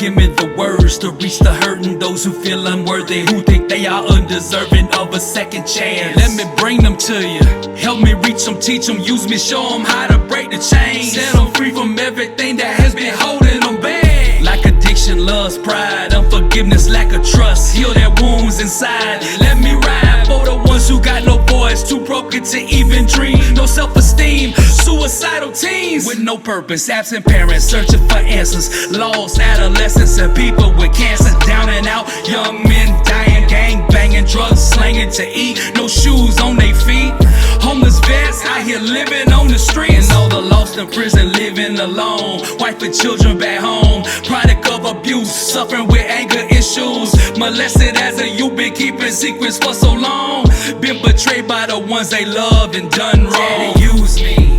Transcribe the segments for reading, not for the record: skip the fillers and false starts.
give me the words to reach the hurting, those who feel unworthy, who think they are undeserving of a second chance. Let me bring them to you, help me reach them, teach them, use me, show them how to break the chains, set them free from everything that has been holding them back. Like addiction, lust, pride, unforgiveness, lack of trust, heal their wounds inside. Let me ride for the ones who got no voice, too broken to even dream, no self-esteem, suicidal teens with no purpose, absent parents searching for answers, lost adolescents and people with cancer, down and out, young men dying, gang banging, drugs slanging to eat, no shoes on their feet, homeless vets out here living on the streets, and all the lost in prison living alone, wife and children back home, product of abuse, suffering with anger issues, molested as a youth, been keeping secrets for so long, been betrayed by the ones they loved and done wrong. Daddy, use me,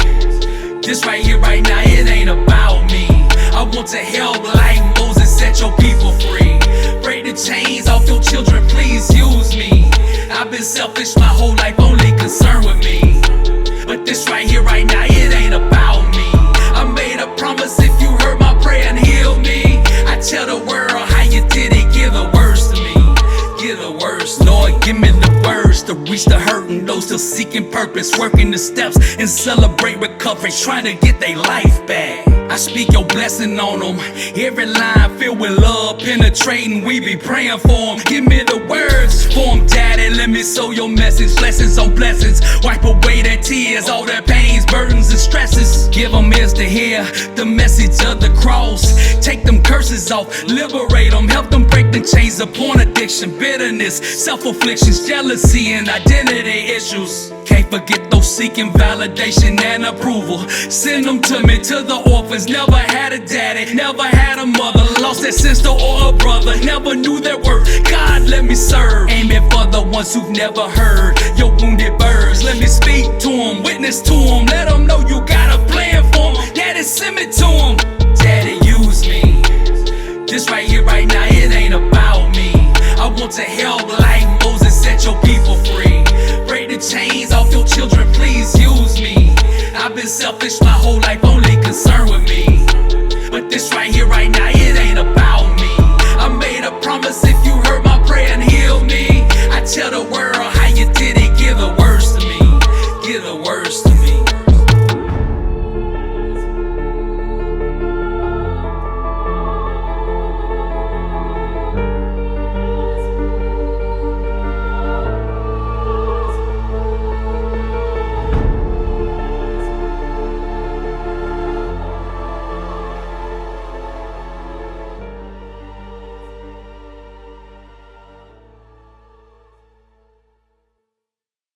this right here, right now, it ain't about me. I want to help like Moses, set your people free, break the chains off your children, please use me. I've been selfish my whole life, only concerned with me, but this right here, right now, it ain't about me. I made a promise, if you heard my prayer and healed me, I tell the world how you did it, give the words to me, give the words. Lord, give me the words to reach the hurting, those still seeking purpose, working the steps and celebrate recovery, trying to get their life back. I speak your blessing on them, every line filled with love, penetrating, we be praying for them. Give me the words for them, Daddy, let me sow your message, blessings on blessings, wipe away their tears, all their pains, burdens and stresses. Give them ears to hear the message of the cross, take them curses off, liberate them, help them break the chains of porn addiction, bitterness, self-afflictions, jealousy and identity issues. Can't forget those seeking validation and approval, send them to me, to the orphans, never had a daddy, never had a mother, lost their sister or a brother, never knew their worth. God, let me serve, aiming for the ones who've never heard your wounded birds. Let me speak to them, witness to them, let them know you got a plan for them. Daddy, send me to them. Daddy, use me, this right here, right now, it ain't about me. I want to help like Moses, set your people free, break the chains off your children, please use me. I've been selfish my whole life, only concerned with me, but this right here, right now, it ain't about me. I made a promise, if you heard my prayer and healed me, I tell the world how you did it, give the words to me, give the words to me.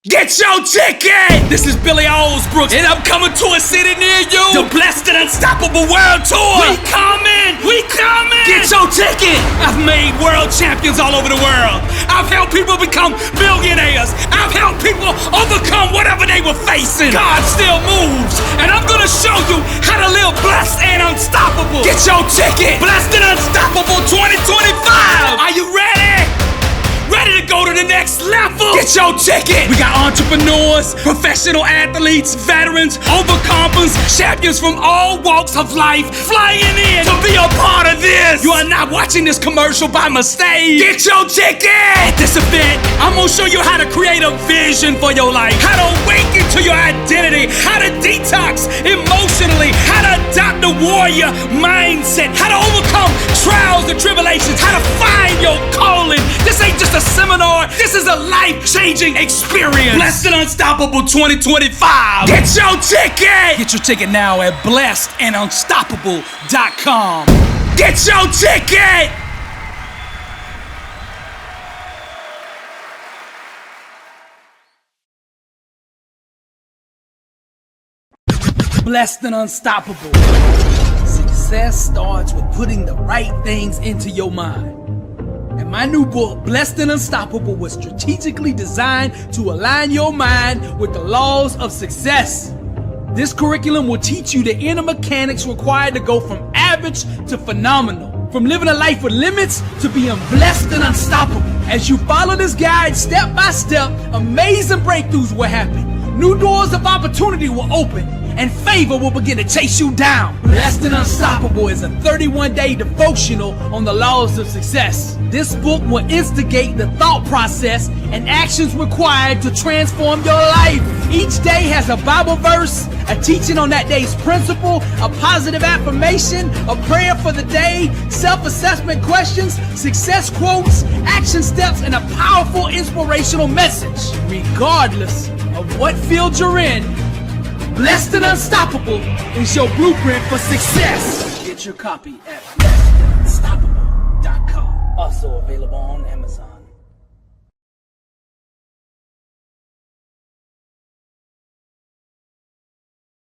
Get your ticket! This is Billy Alsbrooks, and I'm coming to a city near you. The Blessed and Unstoppable World Tour. We coming! We coming! Get your ticket! I've made world champions all over the world. I've helped people become billionaires. I've helped people overcome whatever they were facing. God still moves, and I'm gonna show you how to live blessed and unstoppable. Get your ticket! Blessed and Unstoppable 2025! Are you ready? Ready to go to the next level? Get your ticket! We got entrepreneurs, professional athletes, veterans, overcomers, champions from all walks of life flying in to be a part of this. You are not watching this commercial by mistake. Get your ticket! At this event, I'm gonna show you how to create a vision for your life, how to awaken to your identity, how to detox emotionally, how to adopt the warrior mindset, how to overcome trials and tribulations, how to find your calling. This ain't just a seminar, this is a life-changing experience. Blessed and Unstoppable 2025. Get your ticket! Get your ticket now at blessedandunstoppable.com. Get your ticket! Blessed and Unstoppable. Success starts with putting the right things into your mind. And my new book, Blessed and Unstoppable, was strategically designed to align your mind with the laws of success. This curriculum will teach you the inner mechanics required to go from average to phenomenal, from living a life with limits to being blessed and unstoppable. As you follow this guide step by step, amazing breakthroughs will happen. new doors of opportunity will open, and favor will begin to chase you down. Blessed and Unstoppable is a 31-day devotional on the laws of success. This book will instigate the thought process and actions required to transform your life. Each day has a Bible verse, a teaching on that day's principle, a positive affirmation, a prayer for the day, self-assessment questions, success quotes, action steps, and a powerful inspirational message. Regardless of what field you're in, Blessed and Unstoppable is your blueprint for success. Get your copy at blessedandunstoppable.com. Also available on Amazon.